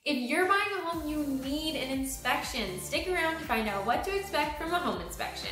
If you're buying a home, you need an inspection. Stick around to find out what to expect from a home inspection.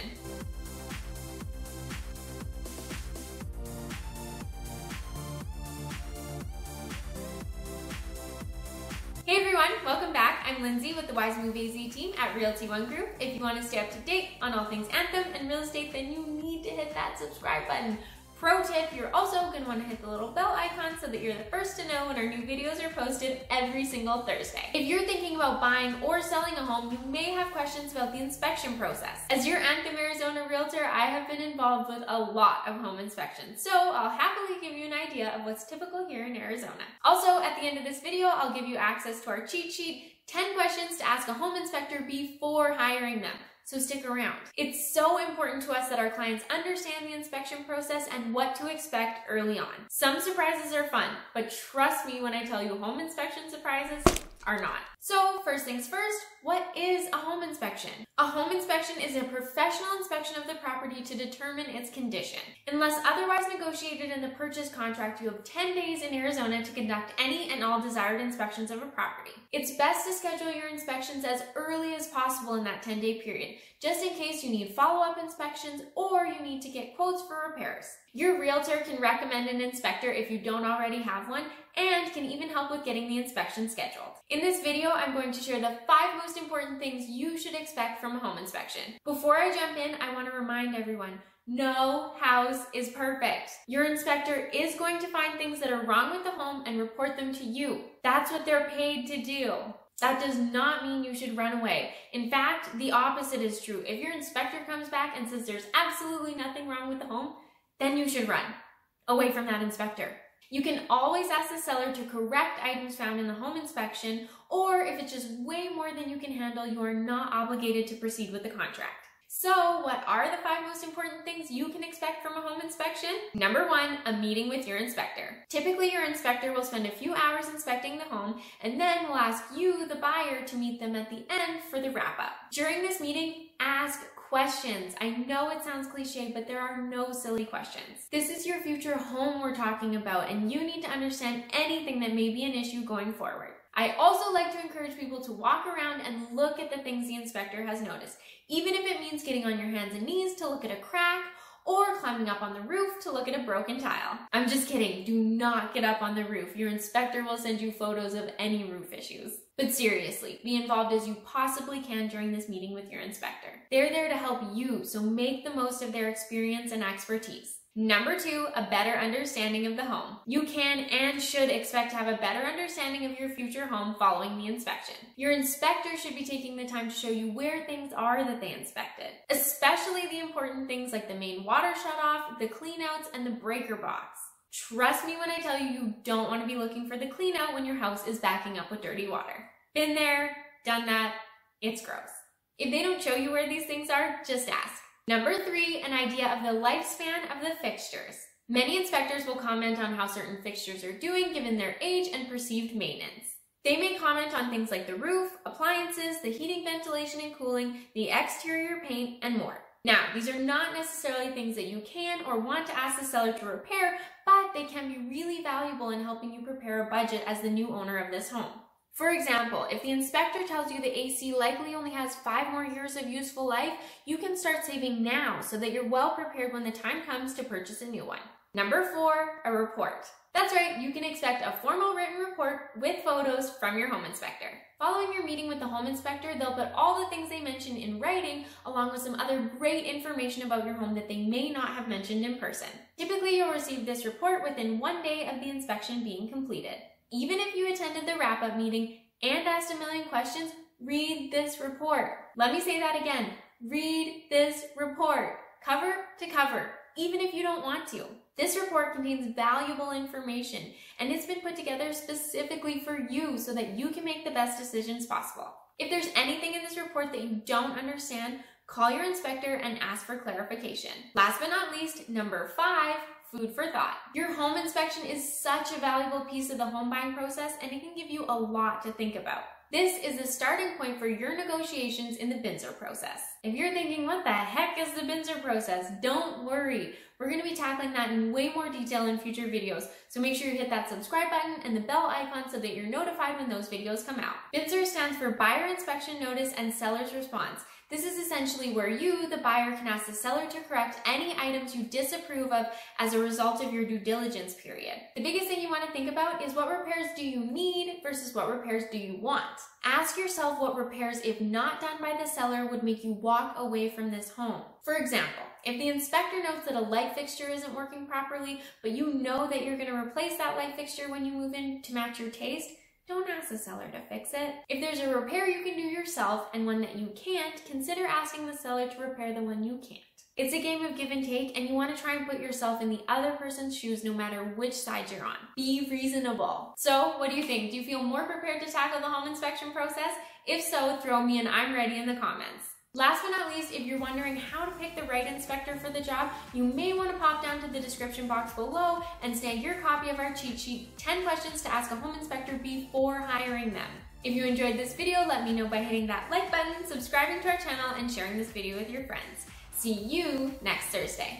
Hey everyone, welcome back. I'm Lindsay with the Wise Move AZ team at Realty One Group. If you want to stay up to date on all things Anthem and real estate, then you need to hit that subscribe button. Pro tip, you're also going to want to hit the little bell icon so that you're the first to know when our new videos are posted every single Thursday. If you're thinking about buying or selling a home, you may have questions about the inspection process. As your Anthem, Arizona realtor, I have been involved with a lot of home inspections, so I'll happily give you an idea of what's typical here in Arizona. Also, at the end of this video, I'll give you access to our cheat sheet, 10 questions to ask a home inspector before hiring them. So stick around. It's so important to us that our clients understand the inspection process and what to expect early on. Some surprises are fun, but trust me when I tell you home inspection surprises are not. So first things first, what is a home inspection? A home inspection is a professional inspection of the property to determine its condition. Unless otherwise negotiated in the purchase contract, you have 10 days in Arizona to conduct any and all desired inspections of a property. It's best to schedule your inspections as early as possible in that 10-day period, just in case you need follow-up inspections or you need to get quotes for repairs. Your realtor can recommend an inspector if you don't already have one, and can even help with getting the inspection scheduled. In this video, I'm going to share the 5 most important things you should expect from a home inspection. Before I jump in, I want to remind everyone, no house is perfect. Your inspector is going to find things that are wrong with the home and report them to you. That's what they're paid to do. That does not mean you should run away. In fact, the opposite is true. If your inspector comes back and says there's absolutely nothing wrong with the home, then you should run away from that inspector. You can always ask the seller to correct items found in the home inspection, or if it's just way more than you can handle, you are not obligated to proceed with the contract. So what are the 5 most important things you can expect from a home inspection? Number 1, a meeting with your inspector. Typically, your inspector will spend a few hours inspecting the home and then will ask you, the buyer, to meet them at the end for the wrap-up. During this meeting, ask questions. I know it sounds cliche, but there are no silly questions. This is your future home we're talking about, and you need to understand anything that may be an issue going forward. I also like to encourage people to walk around and look at the things the inspector has noticed, even if it means getting on your hands and knees to look at a crack or climbing up on the roof to look at a broken tile. I'm just kidding. Do not get up on the roof. Your inspector will send you photos of any roof issues. But seriously, be involved as you possibly can during this meeting with your inspector. They're there to help you, so make the most of their experience and expertise. Number 2, a better understanding of the home. You can and should expect to have a better understanding of your future home following the inspection. Your inspector should be taking the time to show you where things are that they inspected, especially the important things like the main water shutoff, the cleanouts, and the breaker box. Trust me when I tell you, you don't want to be looking for the cleanout when your house is backing up with dirty water. Been there, done that, it's gross. If they don't show you where these things are, just ask. Number 3, an idea of the lifespan of the fixtures. Many inspectors will comment on how certain fixtures are doing given their age and perceived maintenance. They may comment on things like the roof, appliances, the heating, ventilation, and cooling, the exterior paint, and more. Now, these are not necessarily things that you can or want to ask the seller to repair, but they can be really valuable in helping you prepare a budget as the new owner of this home. For example, if the inspector tells you the AC likely only has 5 more years of useful life, you can start saving now so that you're well prepared when the time comes to purchase a new one. Number 4, a report. That's right, you can expect a formal written report with photos from your home inspector. Following your meeting with the home inspector, they'll put all the things they mentioned in writing along with some other great information about your home that they may not have mentioned in person. Typically, you'll receive this report within 1 day of the inspection being completed. Even if you attended the wrap-up meeting and asked a million questions, read this report. Let me say that again. Read this report, cover to cover, even if you don't want to. This report contains valuable information, and it's been put together specifically for you so that you can make the best decisions possible. If there's anything in this report that you don't understand, call your inspector and ask for clarification. Last but not least, number 5, food for thought. Your home inspection is such a valuable piece of the home buying process, and it can give you a lot to think about. This is the starting point for your negotiations in the BINSR process. If you're thinking, what the heck is the BINSR process? Don't worry. We're going to be tackling that in way more detail in future videos, so make sure you hit that subscribe button and the bell icon so that you're notified when those videos come out. Fixtures stands for Buyer Inspection Notice and Seller's Response. This is essentially where you, the buyer, can ask the seller to correct any items you disapprove of as a result of your due diligence period. The biggest thing you want to think about is what repairs do you need versus what repairs do you want. Ask yourself what repairs, if not done by the seller, would make you walk away from this home. For example, if the inspector notes that a light fixture isn't working properly, but you know that you're going to replace that light fixture when you move in to match your taste, don't ask the seller to fix it. If there's a repair you can do yourself and one that you can't, consider asking the seller to repair the one you can't. It's a game of give and take, and you want to try and put yourself in the other person's shoes no matter which side you're on. Be reasonable. So, what do you think? Do you feel more prepared to tackle the home inspection process? If so, throw me an I'm ready in the comments. Last but not least, if you're wondering how to pick the right inspector for the job, you may want to pop down to the description box below and snag your copy of our cheat sheet, 10 questions to ask a home inspector before hiring them. If you enjoyed this video, let me know by hitting that like button, subscribing to our channel, and sharing this video with your friends. See you next Thursday.